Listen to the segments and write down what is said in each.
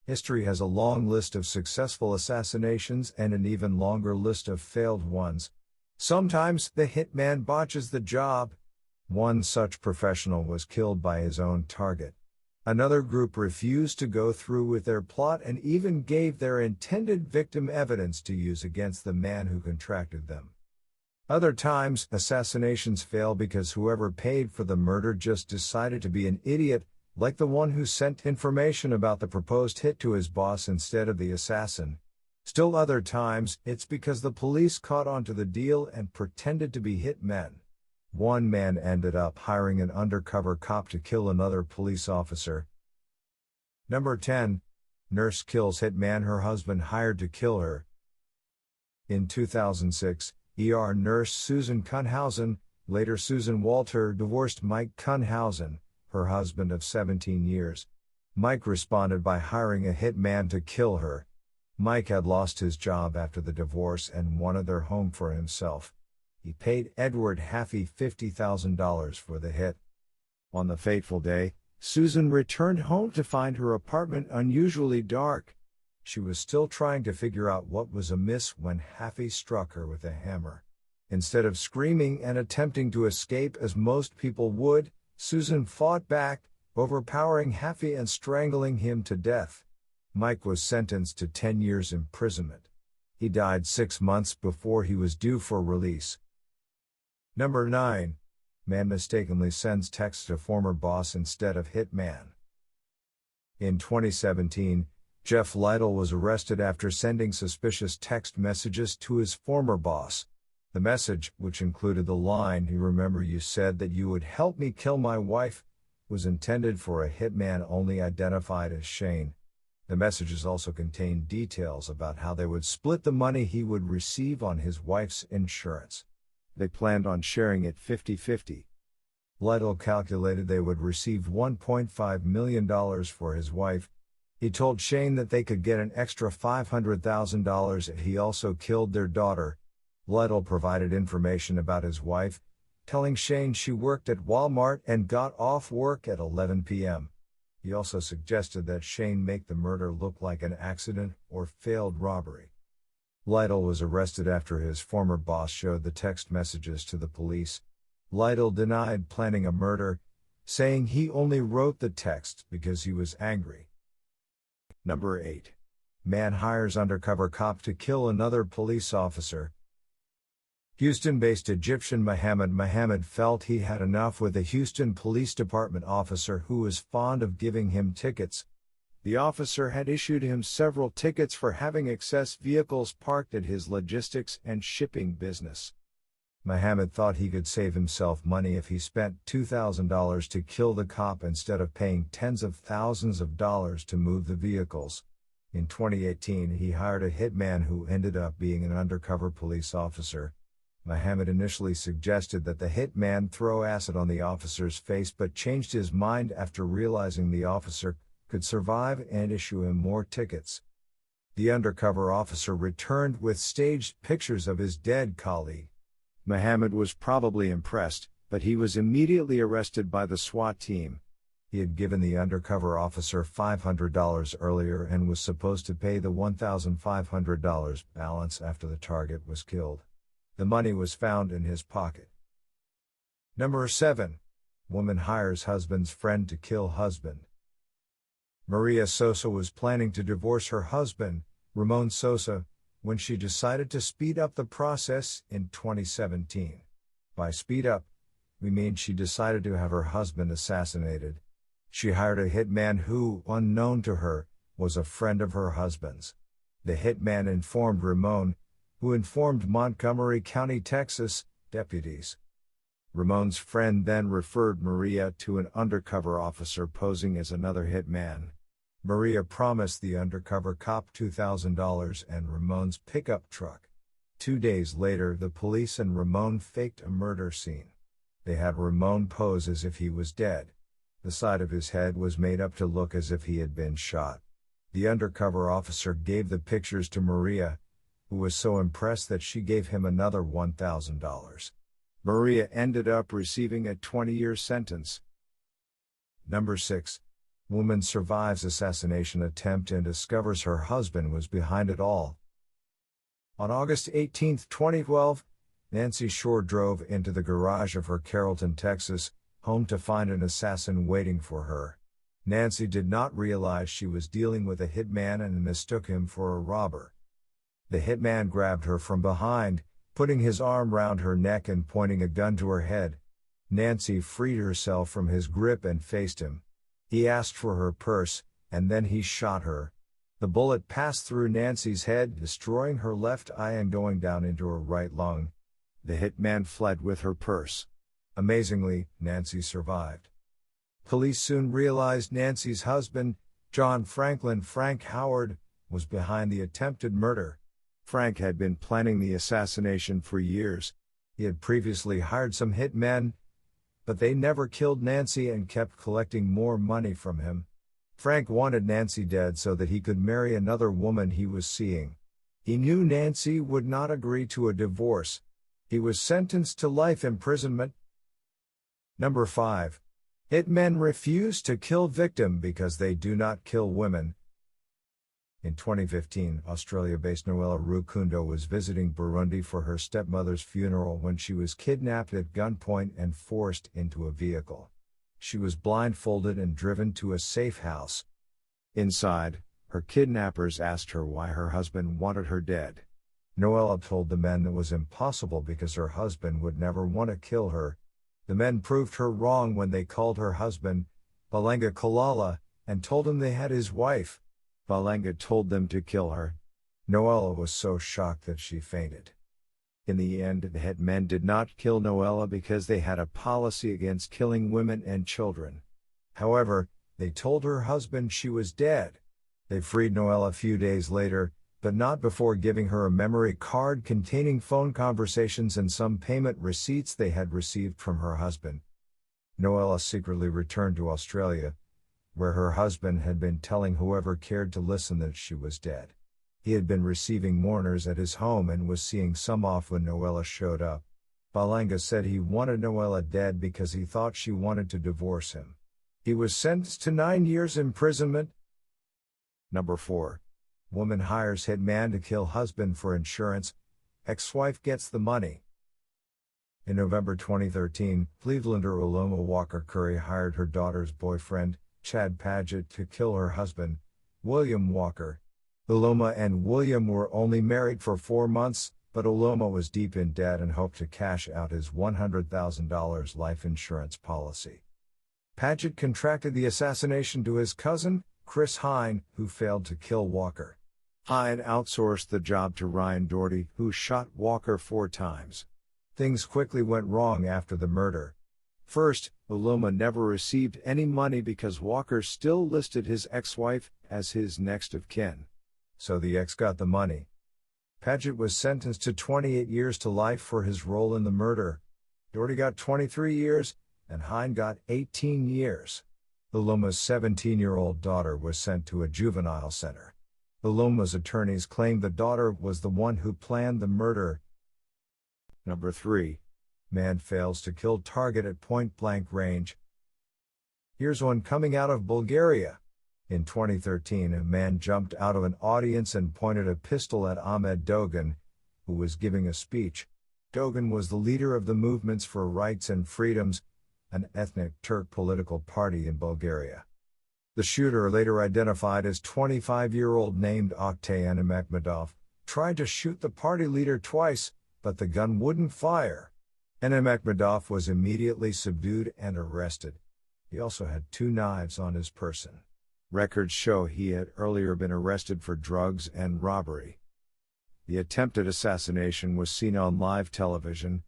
History has a long list of successful assassinations and an even longer list of failed ones. Sometimes the hitman botches the job. One such professional was killed by his own target. Another group refused to go through with their plot and even gave their intended victim evidence to use against the man who contracted them. Other times, assassinations fail because whoever paid for the murder just decided to be an idiot, like the one who sent information about the proposed hit to his boss instead of the assassin. Still other times, it's because the police caught on to the deal and pretended to be hitmen. One man ended up hiring an undercover cop to kill another police officer. Number 10. Nurse kills hitman her husband hired to kill her. In 2006, ER nurse Susan Kuhnhausen, later Susan Walter, divorced Mike Kuhnhausen, her husband of 17 years. Mike responded by hiring a hitman to kill her. Mike had lost his job after the divorce and wanted their home for himself. He paid Edward Haffey $50,000 for the hit. On the fateful day, Susan returned home to find her apartment unusually dark. She was still trying to figure out what was amiss when Haffey struck her with a hammer. Instead of screaming and attempting to escape as most people would, Susan fought back, overpowering Haffey and strangling him to death. Mike was sentenced to 10 years imprisonment. He died 6 months before he was due for release. Number 9. Man mistakenly sends text to former boss instead of hitman. In 2017, Jeff Lytle was arrested after sending suspicious text messages to his former boss. The message, which included the line, "You remember you said that you would help me kill my wife," was intended for a hitman only identified as Shane. The messages also contained details about how they would split the money he would receive on his wife's insurance. They planned on sharing it 50-50. Lytle calculated they would receive $1.5 million for his wife. He told Shane that they could get an extra $500,000 if he also killed their daughter. Lytle provided information about his wife, telling Shane she worked at Walmart and got off work at 11 p.m. He also suggested that Shane make the murder look like an accident or failed robbery. Lytle was arrested after his former boss showed the text messages to the police. Lytle denied planning a murder, saying he only wrote the text because he was angry. Number 8. Man hires undercover cop to kill another police officer. Houston-based Egyptian Mohammed felt he had enough with a Houston Police Department officer who was fond of giving him tickets. The officer had issued him several tickets for having excess vehicles parked at his logistics and shipping business. Mohammed thought he could save himself money if he spent $2,000 to kill the cop instead of paying tens of thousands of dollars to move the vehicles. In 2018, he hired a hitman who ended up being an undercover police officer. Mohammed initially suggested that the hitman throw acid on the officer's face but changed his mind after realizing the officer could survive and issue him more tickets. The undercover officer returned with staged pictures of his dead colleague. Mohammed was probably impressed, but he was immediately arrested by the SWAT team. He had given the undercover officer $500 earlier and was supposed to pay the $1,500 balance after the target was killed. The money was found in his pocket. Number 7. Woman hires husband's friend to kill husband. Maria Sosa was planning to divorce her husband, Ramon Sosa, when she decided to speed up the process in 2017. By speed up, we mean she decided to have her husband assassinated. She hired a hitman who, unknown to her, was a friend of her husband's. The hitman informed Ramon, who informed Montgomery County, Texas, deputies. Ramon's friend then referred Maria to an undercover officer posing as another hitman. Maria promised the undercover cop $2,000 and Ramon's pickup truck. 2 days later, the police and Ramon faked a murder scene. They had Ramon pose as if he was dead. The side of his head was made up to look as if he had been shot. The undercover officer gave the pictures to Maria, who was so impressed that she gave him another $1,000. Maria ended up receiving a 20-year sentence. Number 6. Woman survives assassination attempt and discovers her husband was behind it all. On August 18, 2012, Nancy Shore drove into the garage of her Carrollton, Texas, home to find an assassin waiting for her. Nancy did not realize she was dealing with a hitman and mistook him for a robber. The hitman grabbed her from behind, putting his arm round her neck and pointing a gun to her head. Nancy freed herself from his grip and faced him. He asked for her purse, and then he shot her. The bullet passed through Nancy's head, destroying her left eye and going down into her right lung. The hitman fled with her purse. Amazingly, Nancy survived. Police soon realized Nancy's husband, John Franklin Frank Howard, was behind the attempted murder. Frank had been planning the assassination for years. He had previously hired some hitmen, but they never killed Nancy and kept collecting more money from him. Frank wanted Nancy dead so that he could marry another woman he was seeing. He knew Nancy would not agree to a divorce. He was sentenced to life imprisonment. Number 5. Hitmen refuse to kill victim because they do not kill women. In 2015, Australia-based Noella Rukundo was visiting Burundi for her stepmother's funeral when she was kidnapped at gunpoint and forced into a vehicle. She was blindfolded and driven to a safe house. Inside, her kidnappers asked her why her husband wanted her dead. Noella told the men it was impossible because her husband would never want to kill her. The men proved her wrong when they called her husband, Balenga Kalala, and told him they had his wife. Balenga told them to kill her. Noella was so shocked that she fainted. In the end, the hitmen did not kill Noella because they had a policy against killing women and children. However, they told her husband she was dead. They freed Noella a few days later, but not before giving her a memory card containing phone conversations and some payment receipts they had received from her husband. Noella secretly returned to Australia, where her husband had been telling whoever cared to listen that she was dead. He had been receiving mourners at his home and was seeing some off when Noella showed up. Balenga said he wanted Noella dead because he thought she wanted to divorce him. He was sentenced to 9 years imprisonment. Number 4. Woman hires hitman to kill husband for insurance. Ex-wife gets the money. In November 2013, Clevelander Uloma Walker Curry hired her daughter's boyfriend, Chad Paget, to kill her husband, William Walker. Uloma and William were only married for 4 months, but Uloma was deep in debt and hoped to cash out his $100,000 life insurance policy. Paget contracted the assassination to his cousin, Chris Hine, who failed to kill Walker. Hine outsourced the job to Ryan Doherty, who shot Walker 4 times. Things quickly went wrong after the murder. First, Uloma never received any money because Walker still listed his ex-wife as his next of kin. So the ex got the money. Paget was sentenced to 28 years to life for his role in the murder. Doherty got 23 years, and Hine got 18 years. Uloma's 17-year-old daughter was sent to a juvenile center. Uloma's attorneys claimed the daughter was the one who planned the murder. Number 3. Man fails to kill target at point-blank range. Here's one coming out of Bulgaria. In 2013, a man jumped out of an audience and pointed a pistol at Ahmed Dogan, who was giving a speech. Dogan was the leader of the Movements for Rights and Freedoms, an ethnic Turk political party in Bulgaria. The shooter, later identified as 25-year-old named Oktay Animakhmadov, tried to shoot the party leader twice, but the gun wouldn't fire. Animakhmadov was immediately subdued and arrested. He also had 2 knives on his person. Records show he had earlier been arrested for drugs and robbery. The attempted assassination was seen on live television.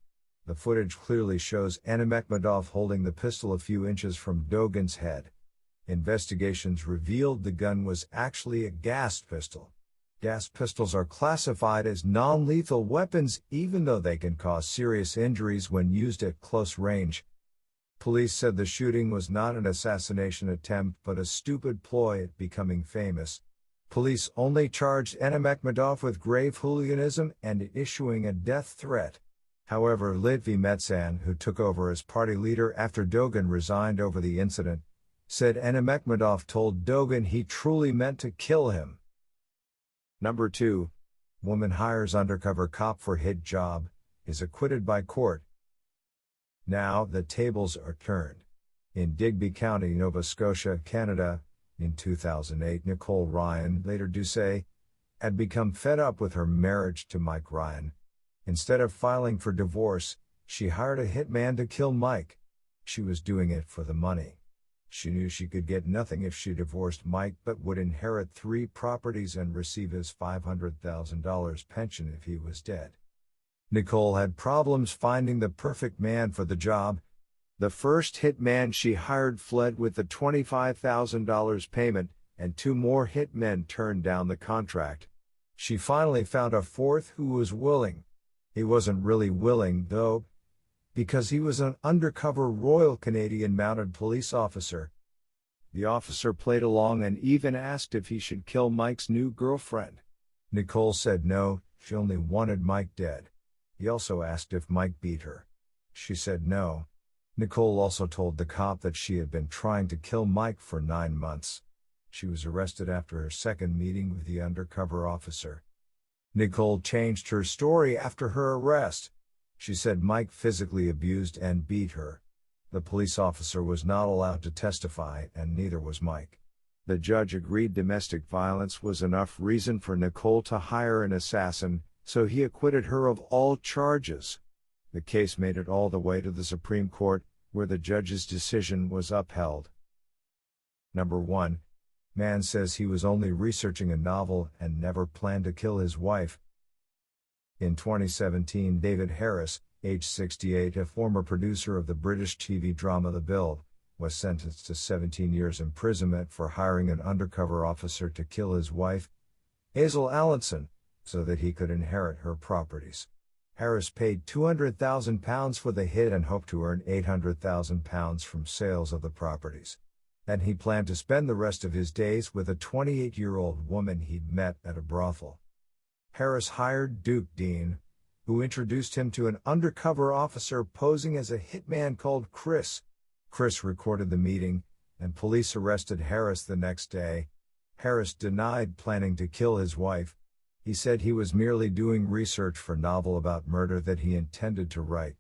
The footage clearly shows Animakhmadov holding the pistol a few inches from Dogan's head. Investigations revealed the gun was actually a gas pistol. Gas pistols are classified as non-lethal weapons even though they can cause serious injuries when used at close range. Police said the shooting was not an assassination attempt but a stupid ploy at becoming famous. Police only charged Animakhmadov with grave hooliganism and issuing a death threat. However, Litvy Metsan, who took over as party leader after Dogan resigned over the incident, said Enemekmadov told Dogan he truly meant to kill him. Number 2. Woman hires undercover cop for hit job, is acquitted by court. Now the tables are turned. In Digby County, Nova Scotia, Canada, in 2008, Nicole Ryan, later Ducey, had become fed up with her marriage to Mike Ryan. Instead of filing for divorce, she hired a hitman to kill Mike. She was doing it for the money. She knew she could get nothing if she divorced Mike but would inherit 3 properties and receive his $500,000 pension if he was dead. Nicole had problems finding the perfect man for the job. The first hitman she hired fled with the $25,000 payment, and 2 more hitmen turned down the contract. She finally found a 4th who was willing. He wasn't really willing, though, because he was an undercover Royal Canadian Mounted Police officer. The officer played along and even asked if he should kill Mike's new girlfriend. Nicole said no, she only wanted Mike dead. He also asked if Mike beat her. She said no. Nicole also told the cop that she had been trying to kill Mike for 9 months. She was arrested after her second meeting with the undercover officer. Nicole changed her story after her arrest. She said Mike physically abused and beat her. The police officer was not allowed to testify, and neither was Mike. The judge agreed domestic violence was enough reason for Nicole to hire an assassin, so he acquitted her of all charges. The case made it all the way to the Supreme Court, where the judge's decision was upheld. Number 1. Man says he was only researching a novel and never planned to kill his wife. In 2017, David Harris, age 68, a former producer of the British TV drama The Bill, was sentenced to 17 years imprisonment for hiring an undercover officer to kill his wife, Hazel Allinson, so that he could inherit her properties. Harris paid £200,000 for the hit and hoped to earn £800,000 from sales of the properties. And he planned to spend the rest of his days with a 28-year-old woman he'd met at a brothel. Harris hired Duke Dean, who introduced him to an undercover officer posing as a hitman called Chris. Chris recorded the meeting, and police arrested Harris the next day. Harris denied planning to kill his wife. He said he was merely doing research for a novel about murder that he intended to write.